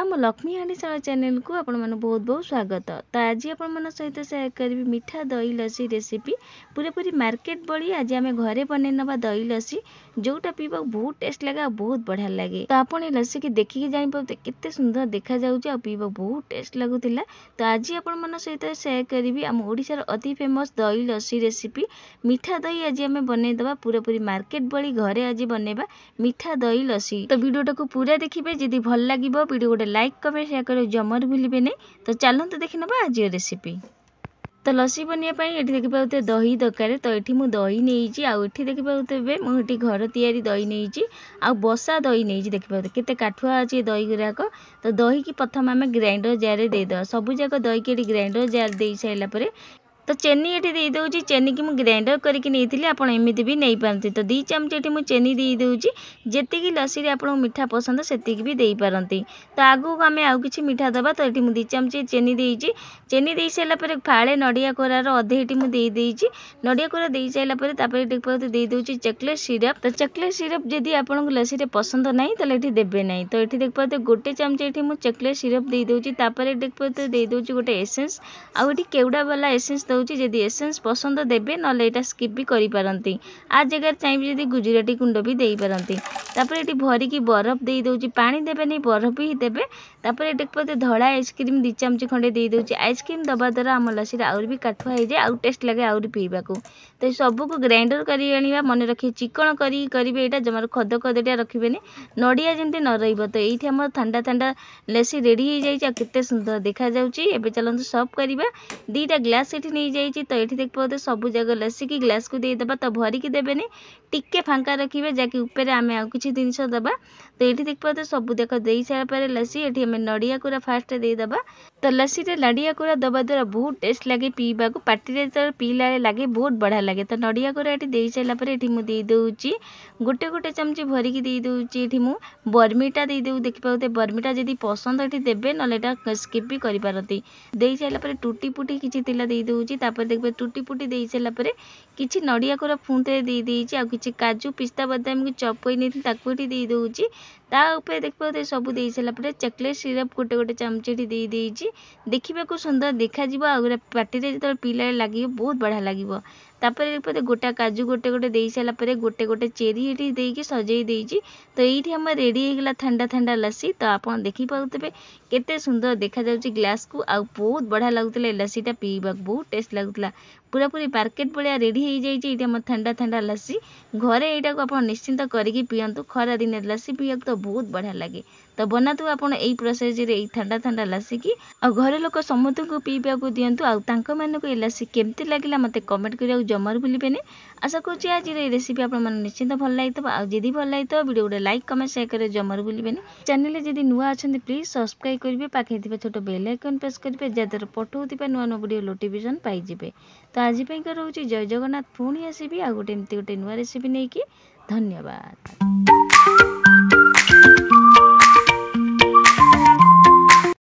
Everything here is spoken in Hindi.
मो लक्ष्मी हांडीशाला चैनल को आपण मन बहुत बहुत स्वागत। तो आज आपण मन सहित शेयर करी मीठा दही लस्सी रेसिपी पूरे पूरी मार्केट बड़ी। आज आम घरे बने नवा दही लस्सी जोटा पीवा बहुत टेस्ट लगे, बहुत बढ़िया लगे। तो आपण लस्सी की देखिए जानी पाते केते सुंदर देखा जाउची आ पीवा बहुत टेस्ट लगुतिला। तो आज आपण मन सहित शेयर करी आम ओडिशार अति फेमस दही लस्सी रेसिपी मीठा दही आज आम बने दबा पूरा पूरी मार्केट बड़ी घरे आज बनेबा मीठा दही लस्सी। तो वीडियोटा को पूरा देखिए, जदि भल लगे वीडियो गोटे लाइक कमेंट शेयर कर जमर भूलिए नहीं। तो चलते देखी ना आज रेसिपी। तो लस्सी बनवाई ये देखी पाते दही दरकार। तो ये मुझे दही नहीं आठी देखी पाते मुझे घर तैयारी दही नहीं आ बसा दही नहीं देखी पाते केते काठुआ अच्छे दही गुराक। तो दही की प्रथम आम ग्राइंडर जार देद सबू जाक दही की ग्राइंडर जार दे सारापर तो चेनी ये दे दूँगी। चेनी की मुझे ग्राइंडर करके नहीं आपड़ एमती भी नहीं पारती। तो 2 चामच ये मुझे चेनी दे दूँगी जी लस्सी आप मीठा पसंद से भी दे पारती। तो आगू आम आउ कि मीठा दबा। तो ये मुझे 2 चामच चेनी देती। चेनी दे सारापर फाड़े नड़िया कोरार अधे ये मुझे देदेजी नड़िया कोरा दे सारापर दे दूँगी चॉकलेट सिरप। तो चॉकलेट सिरप जदि आपको लस्सी पसंद ना तो ये देवे ना। तो ये देख पाते गोटे चामच ये मुझे चॉकलेट सिरप दे दूँगी। देख पाते दे दूँगी गोटे एसेंस आउ केवड़ा वाला एसेंस दूसरी। जदि एसेंस पसंद देवे ना यहाँ स्किप भी करी पारती। आ जगह चाहिए जदि गुजराती गुंड भी दे पारती। तापर ये भरिकी बरफ दे दूँगी पानी देवे नहीं बरफ ही देवे। तापर देख पाते धड़ा आइसक्रीम 2 चामच खंडे दे दूँगी। आइसक्रीम दबा द्वारा आम लस्सी आउरी भी काठुआ हो जाए आउ टेस्ट लगे आउरी पीवा को। तो सबू को ग्राइंडर करी आनिबा मन रखिए चिकन करी करेंगे यहाँ जमार खद खदटिया रखिए नड़िया जमी न रही। तो ये आम ठंडा ठंडा लस्सी रेडी हो जाए केते सुंदर देखा जाउची। एबे चलते सर्व करवा। 2टा ग्लास ये नहीं जाइए। तो ये देख पाते सबू जगह लस्सी की ग्लास को देदेबा। तो भरिकी देवे टिके फांका रखिए जहाँकि ऊपर आम आउ कि जिनस दबा। तो ये देख पाते सब देख दे सारापर लस्सी ये आम नड़िया कोरा फास्ट देदेबा। तो लस्सी नड़िया कोरा दबा द्वारा बहुत टेस्ट लगे पीवा को पार्टी जो पीला लगे बहुत बढ़िया लगे। तो नड़िया कोरा ये दे सारापर ये मुझे दे दूँगी गोटे गोटे चामच भरिकी दे दूँगी। ये मुझे बर्मिटा दे दूँ देखी पाते बर्मिटा जदि पसंद ये देवे ना स्किप भी करी पारती। दे सारापर टूटी फुटी किसी दे दूँगी। देखिए टूटी फुटी दे सारापर किसी नड़िया कोरा फुंते दे देछि आ किछि काजू पिस्ता बादाम की चॉप कोई नहीं ताकू दे दूँगी। ता ऊपर देख पाते सब दे सारापर चॉकलेट सिरप गोटे गोटे चामच दे देछि देखा सुंदर देखा पार्टी जो पीला लगे बहुत बढ़िया लगे। तापर गोटा काजू गोटे गोटे दे सारापर गोटे गोटे चेरी ये देकी सजई देछि। तो ये आम रेडी होगा ठंडा ठंडा लस्सी। तो आप देखी पाते केते सुंदर देखा जाउची ग्लास को आ बहुत बढ़िया लगुला लस्सीटा पीवा बहुत टेस्ट लगुला। पूरा पूरी मार्केट भाया रेडी हो जाइए आम ठंडा ठंडा लस्सी घरे यहाँ को आप निश्चिंत करके पीयंतु। खरा दिन लस्सी पीवा तो बहुत बढ़िया लगे। तो बनातु आप प्रोसेस ठंडा ठंडा लस्सी की आ घर लोक समस्त को पीवा को दिंतु। आउ ये लस्सी केमती लगे मत कमेंट करा जमार भूलिए नहीं। आशा करुँच आज रेसिपी आप निश्चिंत भल लगी। आदि भल लगी वीडियो गोटे लाइक कमेंट शेयर कर जमार भूलिए नहीं। चैनल जदि नुआ अच्छा प्लीज सब्सक्राइब करेंगे पाखे छोट बेल आइकन प्रेस करेंगे जहाँद्वारा पठाऊा नुआ नुआ वीडियो नोटिफिकेशन पाइबे। तो आज रोचे जय जगन्नाथ पुणी आसबि आ गोटे एमती गोटे नुआ रेसिपी नहीं कि धन्यवाद।